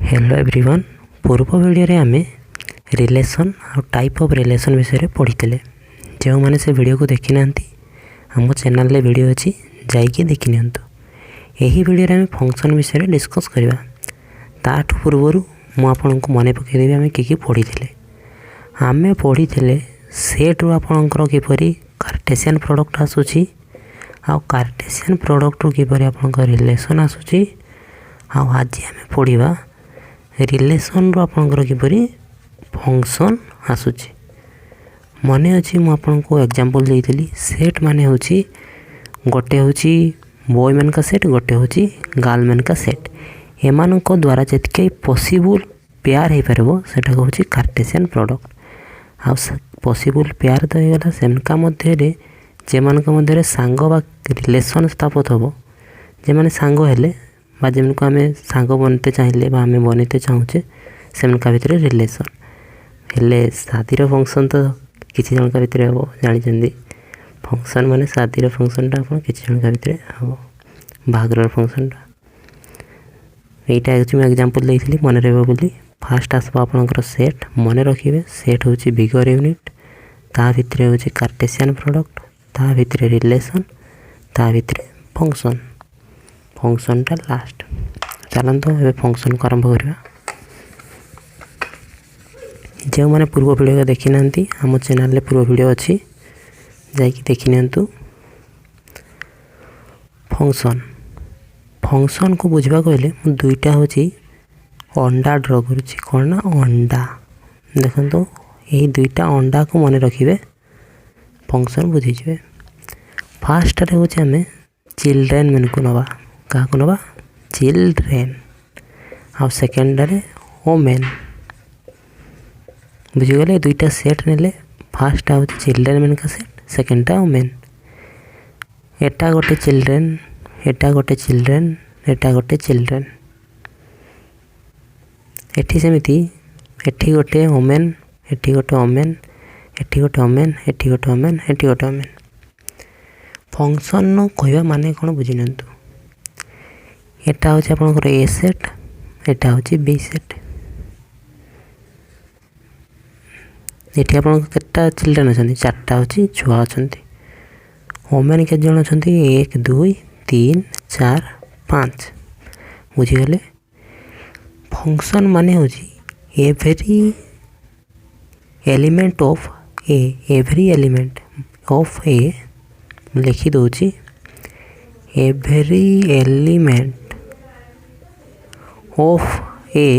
Hello everyone. पूर्व video रे आमे रिलेशन और टाइप ऑफ रिलेशन विषय पढ़ी जो मैंने से वीडियो को देखी ना आम चैनल रे वीडियो अच्छी जाइए देखी नियंतु। यही वीडियो रे आमे फंक्शन विषय डिस्कस करवा। ताठू पूर्वर मुझे मन पकईदेवी आम कि पढ़ी आमे पढ़ी सेट रू आपणकर किपरि कार्टेशियन प्रोडक्ट आसूची आ कार्टेशियन प्रोडक्ट रू किपरि आपणकर रिलेशन आसूची आ आज आमे पढ़िबा रिलेशन रू आपणकर किपरि फंक्शन आसूची। मने अछि मु आपनको एग्जांपल देइतली सेट माने होची गोटे होची बॉय मैन का सेट गोटे होची गर्ल मैन का सेट। एमानक द्वारा जतके पॉसिबल पेयर हे परबो सेटा होची कार्टेशियन प्रोडक्ट। आ पॉसिबल पेयर तो हेगला सेमका मध्य रे जेमानक मध्य रे सांग बा रिलेशन स्थापित होबो जे माने सांग हेले बा जेमनको आमे सांग बनते चाहिए बा आमे बनते चाहूचे सेमका भितर रिलेशन हेले। शादीर फंक्शन तो किसी जनका भितर हम जानी फंक्शन माने शादीर फंक्शनटा आप किसी जनका भितर हम बाहागर फंक्शनटा यहीटा मुझे एग्जांपल देइथिली मन रहबो बोली। फास्ट आसबो आपनकर सेट मन रखिबे सेट होची बिगर यूनिट ता भितर होची कार्टेशियन प्रोडक्ट ता भितर रिलेशन ता भितर फंक्शन फंक्शनटा लास्ट। चलते ए फंक्शन को आरंभ करवा। जो मैंने पूर्व वीडियो देखी ना आम चैनल पूर्व वीडियो अच्छी जाकि देखी नियंतु। फंक्शन फंक्शन को बुझा कहले दुईटा होची अंडा ड्र करुच्ची कौन ना अंडा देखो तो यही दुईटा अंडा को मन रखिए फंक्शन बुझीजे। फास्ट रे होची आमे चिल्ड्रेन मन को नवा क्या को नवा चिल्ड्रेन आ सेकेंड रे ओमेन बुझीगले दुईटा सेट नेले। फास्ट हूँ चिल्ड्रेन मैन का सेट सेकेंडटा ओमेन एटा गोटे चिल्ड्रेन एटा गोटे चिल्ड्रेन एटा गोटे चिल्ड्रेन एठी सेमिति एठी गोटे ओमेन एठी गोटे ओमेन एठी गोटे ओमेन एठी गोटे ओमेन एठी गोटे ओमेन। फंक्शन कहवा माने कौन बुझी नियंतु। एटा हूँ आपनकर ए सेट एटा हूँ बी सेट। एठी आपन केटा चिल्ड्रेन अच्छा चार्टा हूँ छुआ अच्छा ओमेन के जन अच्छा 1 2 3 4 5 बुझीगले। फंक्शन माने हूँ every element of A every element of A लिखी दूची every element of A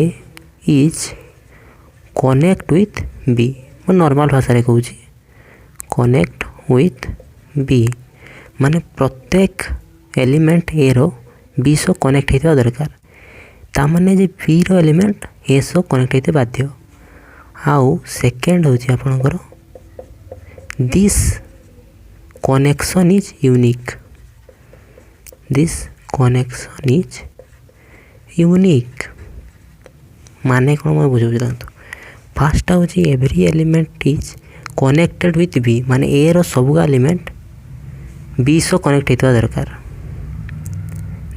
is connect with B. मैं नॉर्मल भाषा कहूँ कनेक्ट विथ बी माने प्रत्येक एलिमेंट ए रो बी सो कनेक्ट होता दरकार ता माने जे बी रो एलिमेंट ए सो कनेक्ट होते बाध्य। आउ सेकेंड हूँ आपणकर this connection is unique this connection is unique माने कौन मैं बुझे। फास्ट हूँ every element is connected with B माने ए रो सब एलिमेंट बी सो कनेक्ट होता दरकार।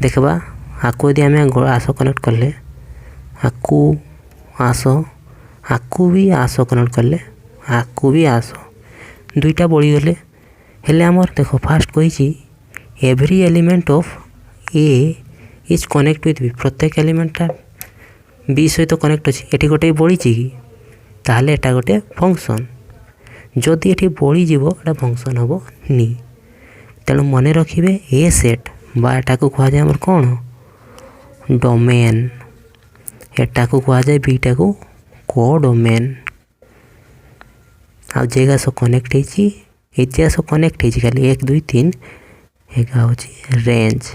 देखा आको यदि आम आस कनेक्ट कले आकू आकू भी आस कनेक्ट कले आकू भी आस दुईटा बढ़ी गले हेले आमर देखो फास्ट कही every element of A is connect with B प्रत्येक एलिमेंटा बी सहित कनेक्ट अच्छी एटी गोटे बढ़ी कि ताहले एटा गोटे फंक्शन जदि एटी बढ़ी जीवो एटा फंक्शन हम नी। तेणु मन रखिए ए सेट बा एटा को कह जाए हमर कौन डोमेन एटा को कह जाए बीटा को कोडोमेन आ जेगा सो कनेक्ट होती एतिया सो कनेक्ट होती खाली 1 2 3 एगा हूँ रेंज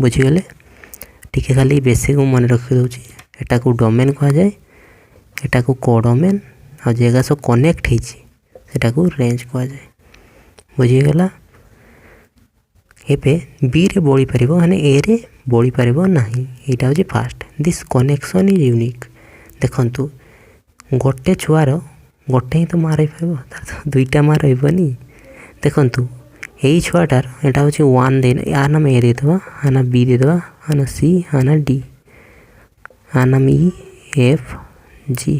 बुझीगले। टिके खाली बेसिक मन रखी दूँ एटा को डोमेन कह जाए एटा को कोडोमेन आ जगह सो कनेक्ट होता को रेंज कह जाए बुझीगला। एबे बी रे बढ़ी पार माने ए रे बढ़ी पार ना यहाँ हूँ fast this connection is unique. देखु गोटे छुआर गोटे ही तो माँ रही पार तो दुईटा माँ रही देखु यही छुआटार यहाँ हूँ 1 दे यार नाम ए देदेवा आना बी देदेवा आना सी आना डी आ नाम इ एफ जी।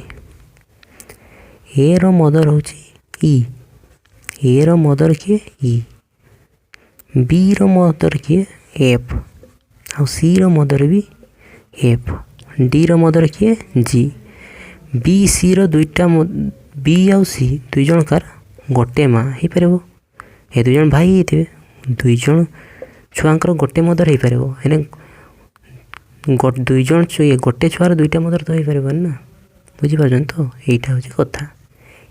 ए रो मदर होची इ, ए रो मदर किए इ, बी रो मदर किए एफ, आ सी रो मदर भी एफ, डी रो मदर किए जी। बी सी रो दुईटा बी आउ सी दुई जन कार गोटे माँ हो पार, ए दुई जन भाई होते दुई जन छुआंकर गोटे मदर हो पार, हेने दुई जन ये गोटे छुआर दुईटा मदर तो हो पार ना, बुझीपार तो यहीटा हूँ कथा।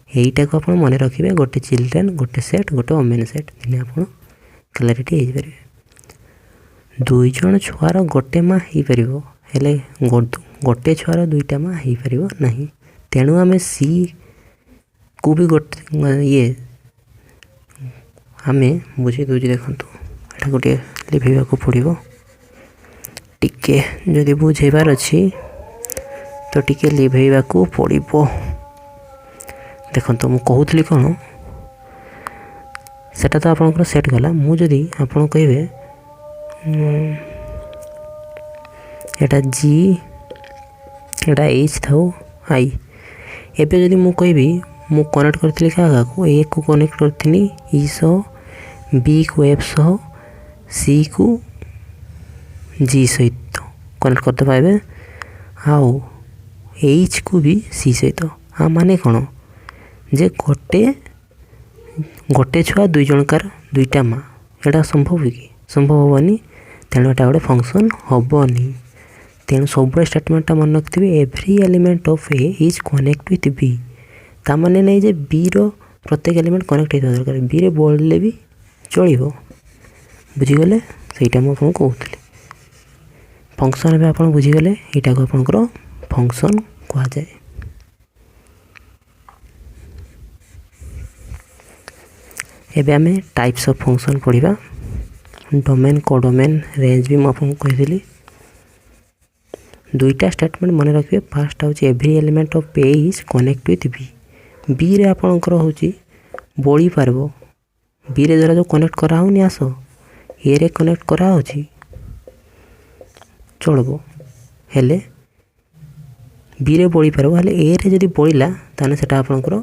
यहीटा को आप मन रखिए गोटे चिल्ड्रेन गोटे सेट गोटे ओमेन सेट, दिने आप क्लारिटी हो पारे। दुई जन छुआर गोटे माँ हो पार, हेले गोटे छुआर दुईटा माँ हो पार ना, तेणु आम सी को भी गोटे ये आम बुझे दूसरी देखु यहाँ गोटे लिभेवा को पड़ो टिके जदि बुझेबार अच्छी तो टिके लिभेवा को पड़ो। देखो तो मुझे कहूली कौन सेटा तो आपंकर सेट गला, मुझे आपड़ कहे एटा जी एटा एच था आई, एबे जदि मु कहबी मु कनेक्ट करथि क्या को ए को कनेक्ट करथिनी ई सह, बी को एफ सह, सी को जी सहित कनेक्ट करते पाइबे, आउ एच को भी सी सहित। आ माने कौन जे गोटे गोटे छुआ दुई जनकार दुईटा माँ, एटा संभव कि संभव हेनी, तेणु एटा गोटे फंक्शन हेनी। तेणु सब स्टेटमेंटा मन रखिए every element of A is connect with B, ता माने नहीं जे बी रो प्रत्येक एलिमेंट कनेक्ट होता दरकार, बी रे बोलले भी चलो, बुझीगले सहीटा मुझे कहूली फंक्शन भी आप बुझीगले, यहाँ को आपंकर फंक्शन कह जाए। एबे आमे टाइप्स ऑफ फंक्शन पढ़िबा, डोमेन कोडोमेन रेंज भी मुझे कही दुईटा स्टेटमेंट मन रखिए। फास्ट हूँ every element of A is connect with B, B रे आपणकर हूँ बोली पार, बी रे द्वारा जो कनेक्ट कराऊनी आस ए रे कनेक्ट करा चलो, हेले बी रे बोली पार, हेले ए रे जदि बोलिला ताने सेटा आपणकर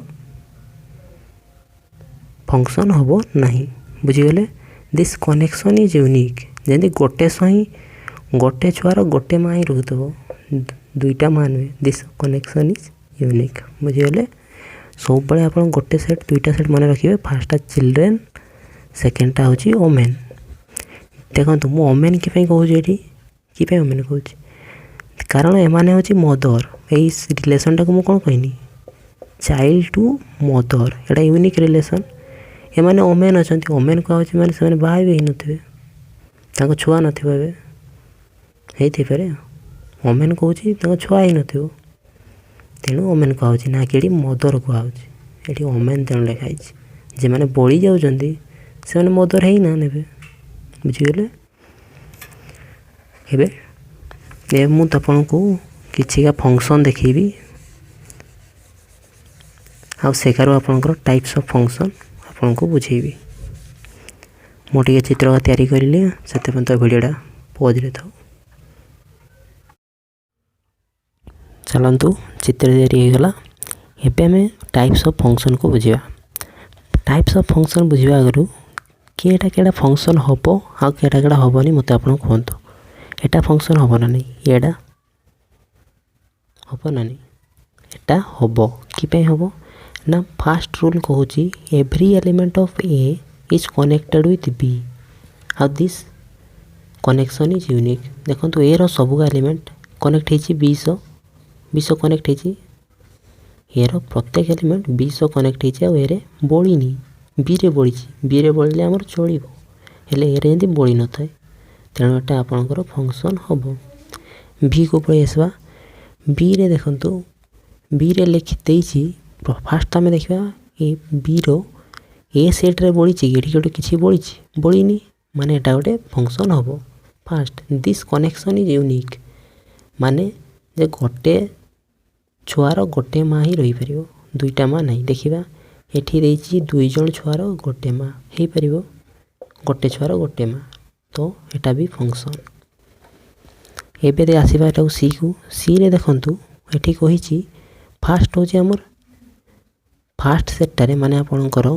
फंक्शन हम नहीं, बुझीगले। दिस कनेक्शन इज यूनिक, जमी गोटे सही गोटे छुआर गोटे माँ ही रोथो दुईटा माँ नुहे, दिस कनेक्शन इज यूनिक, बुझीगले। सब बड़े आप गोटे सेट दुईटा सेट मन रखिए। फार्स्टा चिल्ड्रेन, सेकेंडटा हूँ ओमेन। देखो मु ओमेन कि कहूँ कि ओमेन कहूँ कारण एमाने हूँ मदर, यही रिलेसनटा को मुझे कहनी child to mother, Etah unique relation. एमाने ओमेन अच्छा, ओमेन कह मैंने बाहर भी होते छुआ नपारे, ओमेन कहूँ छुआ ही न, तेणु ओमेन कह ना कि मदर कहुँ, ये ओमेन तेणु लिखाई जे मैंने बड़ी जाऊँगी से मदर ही ना ने, बुझीगले। ए मुझे आपको किसी का फंक्शन देखी आउ सेकार आपंकर टाइप्स ऑफ फंक्शन आपन को बुझेबी। मुझे चित्र तैयारी करें से तो भिडियोटा पॉज रे था। चलतु चित्र तैयारी होगला। एबे आम टाइप्स ऑफ फंक्शन को बुझा। टाइप्स ऑफ फंक्शन बुझा आगु किएटा केटा फंक्शन हम आउ केटा केटा हेनी मत आप कहतु। एटा फंक्शन हम ना नहीं, एटा हम ना नहीं, एटा हम कि हम ना। फास्ट रूल कहूँ every element of A is connected with B how this connection is unique. देखो ए रो सबका एलिमेंट कनेक्ट होती बी सौ कनेक्ट होती, ए रो प्रत्येक एलिमेंट बी सौ कनेक्ट होती आ ए बोलीनी बी रे बोली, बी रे बोलिले आमर चलो, हेले ए रे एमती बोली न था, तेणु एटा आपंकर फंक्शन हम। बी को पलि आसवा, बी रे देखंतु बी रे लिखि देछि। फास्ट आम देखा A B row A set रे बोली ये गोटे किसी बोलीनी माने एटा गोटे फंक्शन हम। Fast this connection is unique माने जे गोटे छुआर गोटे माँ ही रही पार, दुईटा माँ नहीं। देखा ये दुई जन छुआर गोटे माँ हो पार, गोटे छुआर गोटे माँ, तो यहाँ भी फंक्शन। एबे आसीबा एटा सी को सी रे देखंतु एठी कहिछि फास्ट होछि हमर फास्ट सेक्टर माने आपनकर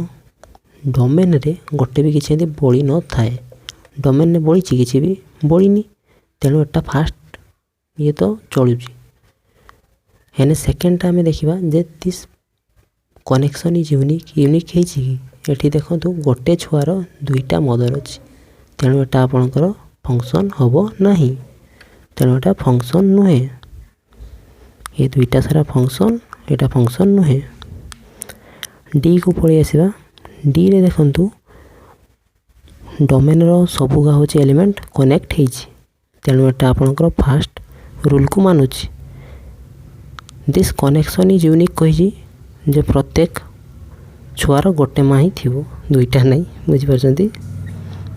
डोमेन रे गोटे भी किछि एंती बोली न थाए डोमेन ने बोली किछि भी बोलीनी तेणु एटा फास्ट ये तो चलुछि हेने सेकेंड टा हमें देखिबा जे दिस कनेक्शन इज यूनिक हेछि एठी देखंतु गोटे छुआर दुईटा मदर अछि तेणु एटा आपनकर फंक्शन होबो नाही तेणु एटा फंक्शन नुहे ये दुईटा सारा फंक्शन एटा फंक्शन नुहे डी को पळि आसीबा डी रे देखंतु डोमेन रो सबुगा होछि एलिमेंट कनेक्ट हेछि तेणु एटा आपनकर फास्ट रूल को मानुछि दिस कनेक्शन इज यूनिक कहिछि जे प्रत्येक छुआर गोटे माही थिबो दुईटा नै बुझि परछंती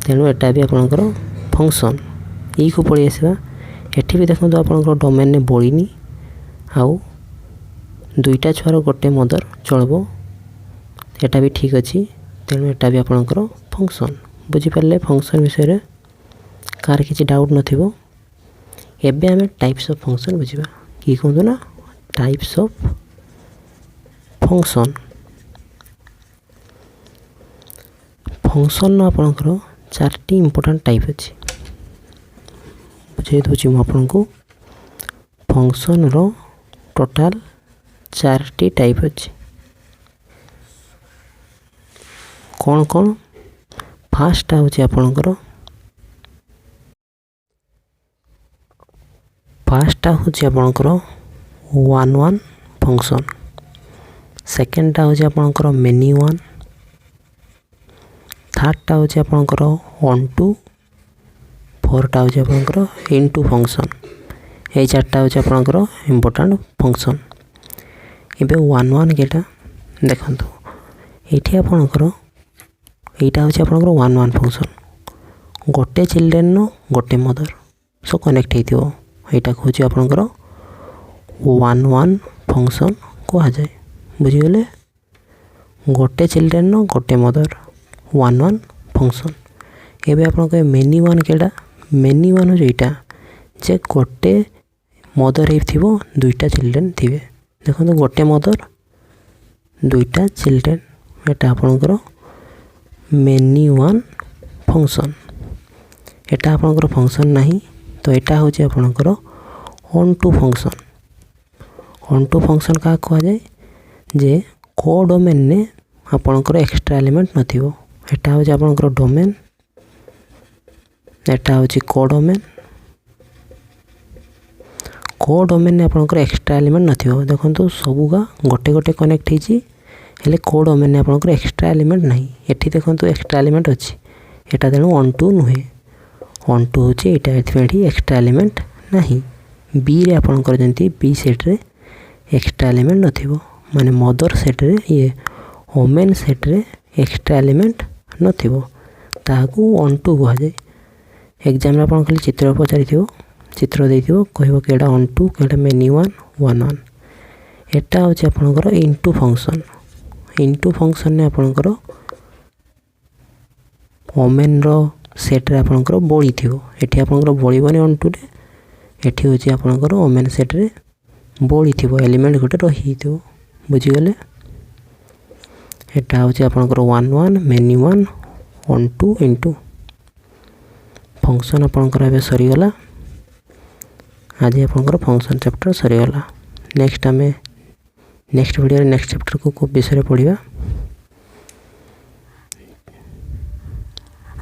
तेणु एटा भी आपनकर फंक्शन ई को पळि आसीबा एठी भी देखंतु आपनकर डोमेन ने बोलिनी आउ दुईटा छुआर गोटे मदर चलबो एटा भी ठीक अछि तेणु एटा भी आपनकर फंक्शन बुझि परले फंक्शन विषय रे कार किछि डाउट नथिबो एबे हमें टाइप्स ऑफ फंक्शन बुझिबा की कहंतु ना टाइप्स ऑफ फंक्शन फंक्शन न आपनकर चारटी इंपोर्टेंट टाइप अछि बुझे दोछि म आपनको फंक्शन रो टोटल चारटी टाइप अछि कौन कौन फास्ट होछि आपनकर फास्ट होछि आपनकर वन वन फंक्शन सेकेंड टा होछि आपनकर मेनी वन थर्ड टा होछि आपनकर ऑन टू फोर्थ टा होछि आपनकर इनटू फंक्शन ए चारटा होछि आपनकर इंपोर्टेंट फंक्शन एबे वन वन केटा देखंतु एठी आपनकर एटा होछि आपनकर वन वन फंक्शन गोटे चिल्ड्रन नो गोटे मदर सो कनेक्ट हेतिबो एटा होछि आपनकर वन वन फंक्शन कहा जाए बुझी गले गोटे चिल्ड्रन नो गोटे मदर वन वन फंक्शन एबे आपनकर मेनी वन केडा मेनी वन हो जेटा जे गोटे मदर हेथिबो दुईटा चिल्ड्रन थिबे देखंतु गोटे मदर दुईटा चिल्ड्रन एटा आपनकर मेनी वन फंक्शन एटा आपनकर फंक्शन नाही तो एटा होछि आपनकर ऑन टू फंक्शन का कहा जाए जे को डोमेन ने आपनकर एक्स्ट्रा एलिमेंट नथिबो एटा होछि आपनकर डोमेन एटा होछि को डोमेन ने आपनकर एक्स्ट्रा एलिमेंट नथिबो देखंतु सबुगा गोटे गोटे कनेक्ट हेछि हेले को डोमेन ने आपनकर एक्स्ट्रा एलिमेंट नाही एठी देखंतु एक्स्ट्रा एलिमेंट अछि एटा तेणु ऑन टू नुहे ऑन टू होछि एटा एठी एक्स्ट्रा एलिमेंट नाही बी रे आपनकर जंती बी सेट रे एक्स्ट्रा एलिमेंट नथिबो माने मदर सेट रे ये ओमेन सेट रे एक्स्ट्रा एलिमेंट नथिबो ताकू ऑन टू कहा जाए एग्जाम रे आपन खाली चित्र पचारिथिबो चित्र देथिबो कहबो केडा ऑन टू केडा मेनी वन वन वन एटा होछि आपनकर इनटू फंक्शन ने आपनकर ओमेन रो सेट रे आपनकर बोली थिबो एठी आपनकर बोली बने ऑन टू रे एठी होछि आपनकर ओमेन सेट रे बोली थिबो एलिमेंट गोटे रही थिबो बुझी गले एटा होछि आपनकर one one many one onto into function आपनकर एबे सरी गला आज आपनकर फंक्शन चैप्टर सरी गला नेक्स्ट हमें नेक्स्ट वीडियो नेक्स्ट चैप्टर को विषय पढ़िबा।